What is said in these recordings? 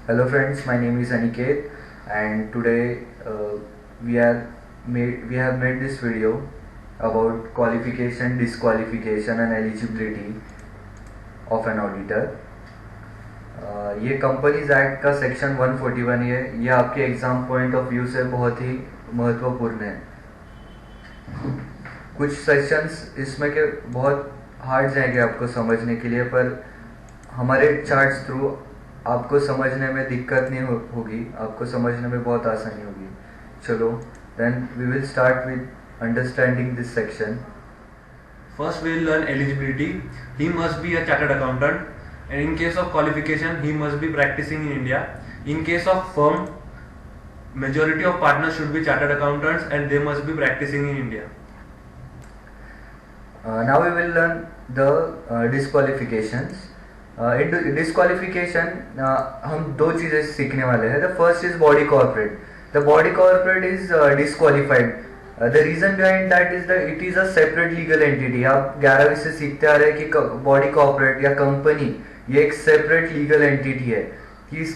Hello friends, my name is Aniket, and today we have made this video about qualification, disqualification and eligibility of an auditor. ये companies act का section 141 है। ये आपके exam point of view से बहुत ही महत्वपूर्ण है। कुछ सेक्शंस इसमें के बहुत हार्ड जाएंगे आपको समझने के लिए, पर हमारे चार्ट्स थ्रू आपको समझने में दिक्कत नहीं होगी, आपको समझने में बहुत आसानी होगी। चलो, then we will start with understanding this section. First, we will learn eligibility. He must be a chartered accountant, and in case of qualification, he must be practicing in India. In case of firm, majority of partners should be chartered accountants, and they must be practicing in India. Now we will learn the disqualifications. In disqualification हम दो चीजें सीखने वाले हैं। The first is body corporate. The body corporate is disqualified. The reason behind that is that it is a separate legal entity. आप 11वीं से सीखते आ रहे हैं कि बॉडी कॉर्पोरेट या कंपनी ये एक सेपरेट लीगल एंटिटी है कि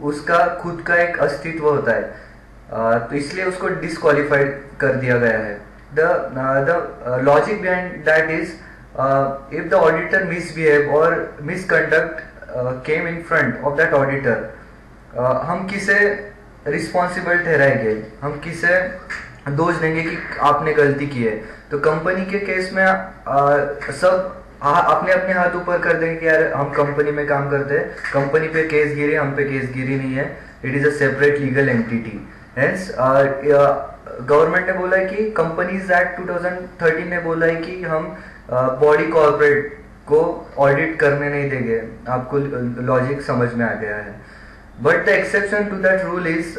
उसका खुद का एक अस्तित्व होता है, तो इसलिए उसको डिस्क्वालिफाइड कर दिया गया है। The logic behind that is if the auditor misbehave or misconduct came in front of that auditor, हम किसे रिस्पॉन्सिबल ठहराएंगे, हम किसे दोष देंगे कि आपने गलती की है। तो कंपनी के केस में सब अपने अपने हाथ ऊपर कर देंगे कि यार हम कंपनी में काम करते हैं, कंपनी पे केस गिरी, हम पे केस गिरी नहीं है। It is a separate legal entity. Hence government ने बोला है कि कंपनीज एक्ट 2013 ने बोला है कि हम बॉडी कॉर्पोरेट को ऑडिट करने नहीं देंगे। आपको लॉजिक समझ में आ गया है। But the exception to that rule is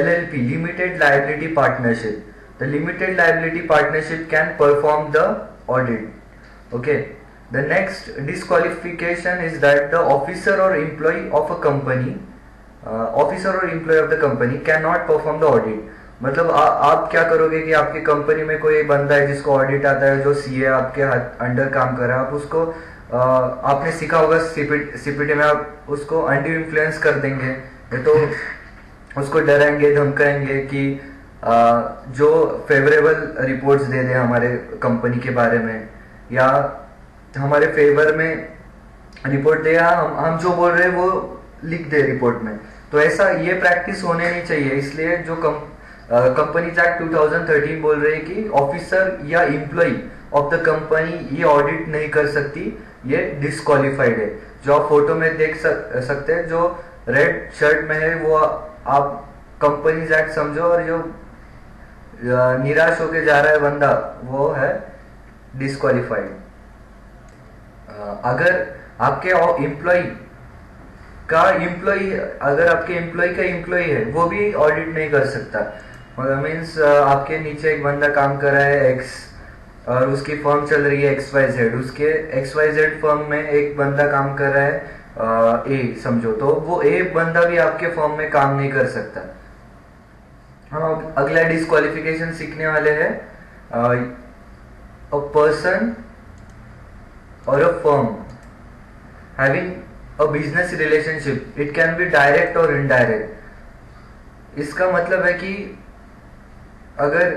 LLP, Limited Liability Partnership. The Limited Liability Partnership can perform the audit. Okay. The next disqualification is that the officer or employee of a company, cannot perform the audit. मतलब आप क्या करोगे कि आपकी company में कोई बंदा है जिसको ऑडिट आता है, जो सीए आपके अंडर काम कर रहा है, आप उसको आपने सीखा होगा सीपीटी में, आप उसको अंडर इन्फ्लुएंस कर देंगे, तो उसको डराएंगे, धमकाएंगे कि जो फेवरेबल रिपोर्ट्स दे दे हमारे कंपनी के बारे में, या हमारे फेवर में रिपोर्ट दे, या हम जो बोल रहे हैं वो लिख दे रिपोर्ट में। तो ऐसा ये प्रैक्टिस होने नहीं चाहिए। इसलिए जो कंपनीज एक्ट 2013 बोल रहे हैं कि ऑफिसर या एम्प्लॉय ऑफ द कंपनी ये ऑडिट नहीं कर सकती, ये डिस्क्वालिफाइड है। जो आप फोटो में देख सकते हैं, जो रेड शर्ट में है वो आप कंपनीज एक्ट समझो, और जो निराश होके जा रहा है बंदा वो है डिस्क्वालिफाइड। अगर आपके अगर आपके एम्प्लॉय का एम्प्लॉय है, वो भी ऑडिट नहीं कर सकता। मीन्स आपके नीचे एक बंदा काम कर रहा है एक्स, और उसकी फर्म चल रही है XYZ, उसके XYZ फर्म में एक बंदा काम कर रहा है ए समझो, तो वो ए बंदा भी आपके फर्म में काम नहीं कर सकता। हम अगला डिस्क्वालिफिकेशन सीखने वाले हैं। अ पर्सन और a firm having a business relationship, it can be direct और इनडायरेक्ट। इसका मतलब है कि अगर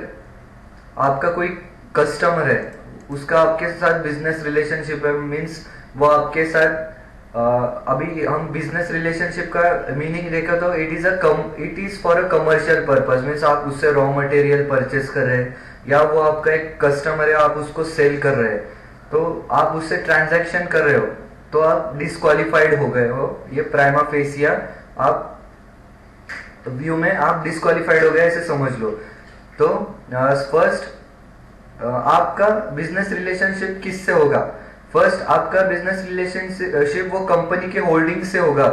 आपका कोई कस्टमर है, उसका आपके साथ बिजनेस रिलेशनशिप है, मीन्स वो आपके साथ अभी हम बिजनेस रिलेशनशिप का मीनिंग देखा तो it is for a commercial purpose, means आप उससे रॉ मटेरियल परचेस कर रहे हैं, या वो आपका एक कस्टमर है, आप उसको सेल कर रहे हैं, तो आप उससे ट्रांजैक्शन कर रहे हो, तो आप डिस्क्वालिफाइड हो गए हो। ये प्राइमा फेसिया आप व्यू में आप डिस्क्वालिफाइड हो गए, ऐसे समझ लो। तो फर्स्ट आपका बिजनेस रिलेशनशिप किससे होगा? फर्स्ट आपका बिजनेस रिलेशनशिप वो कंपनी के होल्डिंग से होगा,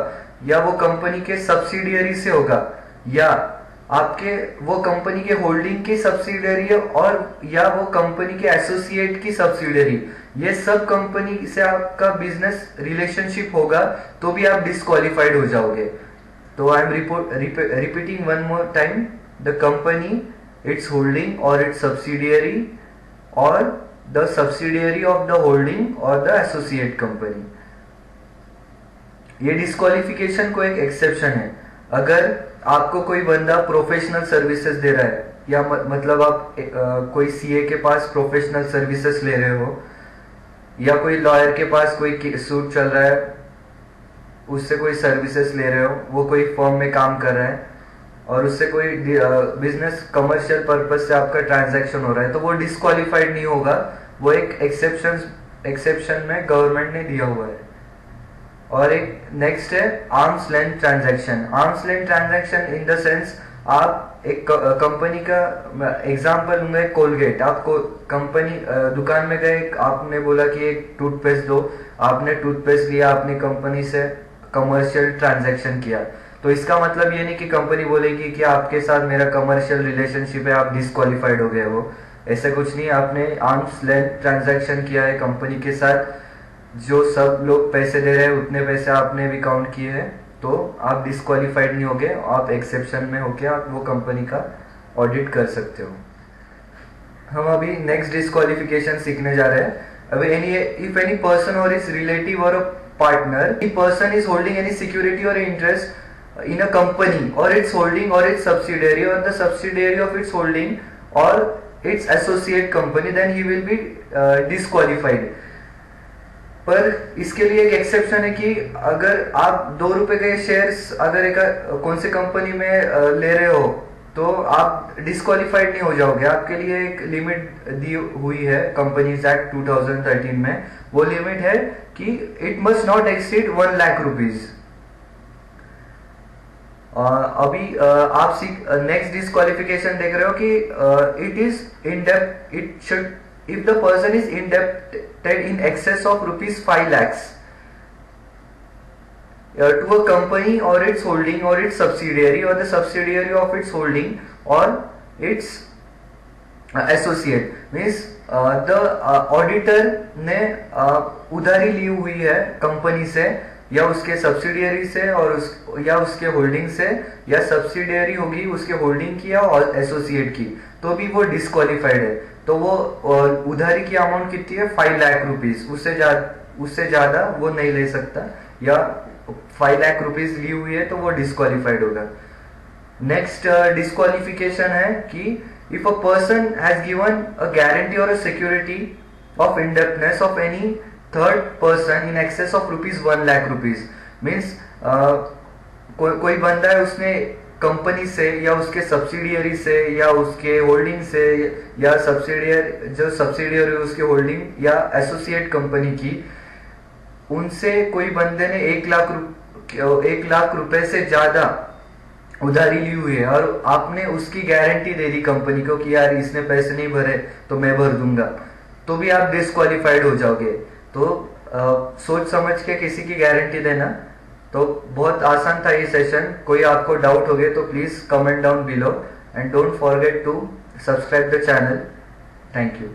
या वो कंपनी के सब्सिडियरी से होगा, या आपके वो कंपनी के होल्डिंग की सब्सिडियरी, और या वो कंपनी के एसोसिएट की सब्सिडियरी। ये सब कंपनी से आपका बिजनेस रिलेशनशिप होगा, तो भी आप डिस्क्वालिफाइड हो जाओगे। तो I am repeating one more time, the company, its holding और its subsidiary, or the subsidiary of the holding or the associate company. ये डिस्क्वालिफिकेशन को एक एक्सेप्शन है। अगर आपको कोई बंदा प्रोफेशनल सर्विसेज दे रहा है या मतलब आप कोई सीए के पास प्रोफेशनल सर्विसेज ले रहे हो या कोई लॉयर के पास कोई सूट चल रहा है उससे कोई सर्विसेज ले रहे हो, वो कोई फर्म में काम कर रहा है और उससे कोई बिजनेस कमर्शियल पर्पज से आपका ट्रांजैक्शन हो रहा है तो वो डिस्क्वालिफाइड नहीं होगा, वो एक एक्सेप्शन में गवर्नमेंट ने दिया हुआ है। और एक नेक्स्ट है arms length transaction. Arms length transaction in the sense आप एक कंपनी का एग्जांपल लूंगा, कोलगेट। आप कंपनी दुकान में गए, आपने बोला कि एक टूथपेस्ट दो, आपने टूथपेस्ट लिया, आपने कंपनी से कमर्शियल ट्रांजैक्शन किया, तो इसका मतलब ये नहीं कि कंपनी बोलेगी कि आपके साथ मेरा कमर्शियल रिलेशनशिप है, आप डिस्क्वालिफाइड हो गए हो। ऐसा कुछ नहीं, आपने आर्म्स लेंथ ट्रांजैक्शन किया है कंपनी के साथ, जो सब लोग पैसे दे रहे हैं उतने पैसे आपने भी काउंट किए हैं, तो आप डिस्क्वालिफाइड नहीं होगे, आप एक्सेप्शन में होके आप वो कंपनी का ऑडिट कर सकते हो। हम अभी नेक्स्ट डिस्क्वालिफिकेशन सीखने जा रहे हैं। अभी इफ एनी पर्सन और इज रिलेटिव और अ पार्टनर, इ person is holding any security और interest in a company or its holding or its subsidiary or the subsidiary of its holding or its associate company, then he will be disqualified। पर इसके लिए एक exception है कि अगर आप ₹2 के शेयर्स अगर एक कौन सी कंपनी में ले रहे हो तो आप डिस्क्वालिफाइड नहीं हो जाओगे। आपके लिए एक लिमिट दी हुई है कंपनीज एक्ट 2013 में, वो लिमिट है कि it must not exceed 1 lakh rupees. अभी आप नेक्स्ट डिस्क्वालिफिकेशन देख रहे हो कि it is indebt, it should if the person is indebted in excess of ₹5 lakhs to a company or its holding or its subsidiary or the subsidiary of its holding or its associate, means the auditor ने उधारी ली हुई है company से या उसके subsidiary से और या उसके होल्डिंग से, या सब्सिडियरी होगी उसके होल्डिंग की या एसोसिएट की, तो भी वो डिस्क्वालिफाइड है। तो वो उधारी की अमाउंट कितनी है? 5 लाख रुपीज, उससे ज्यादा वो नहीं ले सकता, या 5 लाख रुपीज ली हुई है तो वो डिस्क्वालिफाइड होगा। नेक्स्ट डिस्क्वालिफिकेशन है कि if a person has given a guarantee और a security of indebtedness of any third person in excess of ₹1 lakh, means कोई बंदा है, उसने कंपनी से या उसके सब्सिडियरी से या उसके होल्डिंग से या सब्सिडियरी उसके होल्डिंग या एसोसिएट कंपनी की, उनसे कोई बंदे ने 1 लाख रुपए से ज्यादा उधारी ली हुई है और आपने उसकी गारंटी दे दी कंपनी को कि यार इसने पैसे नहीं भरे तो मैं भर दूंगा, तो भी आप डिस्क्वालिफाइड हो जाओगे। तो सोच समझ के किसी की गारंटी देना। तो बहुत आसान था ये सेशन। कोई आपको डाउट हो गए तो please comment down below and don't forget to subscribe the channel. Thank you.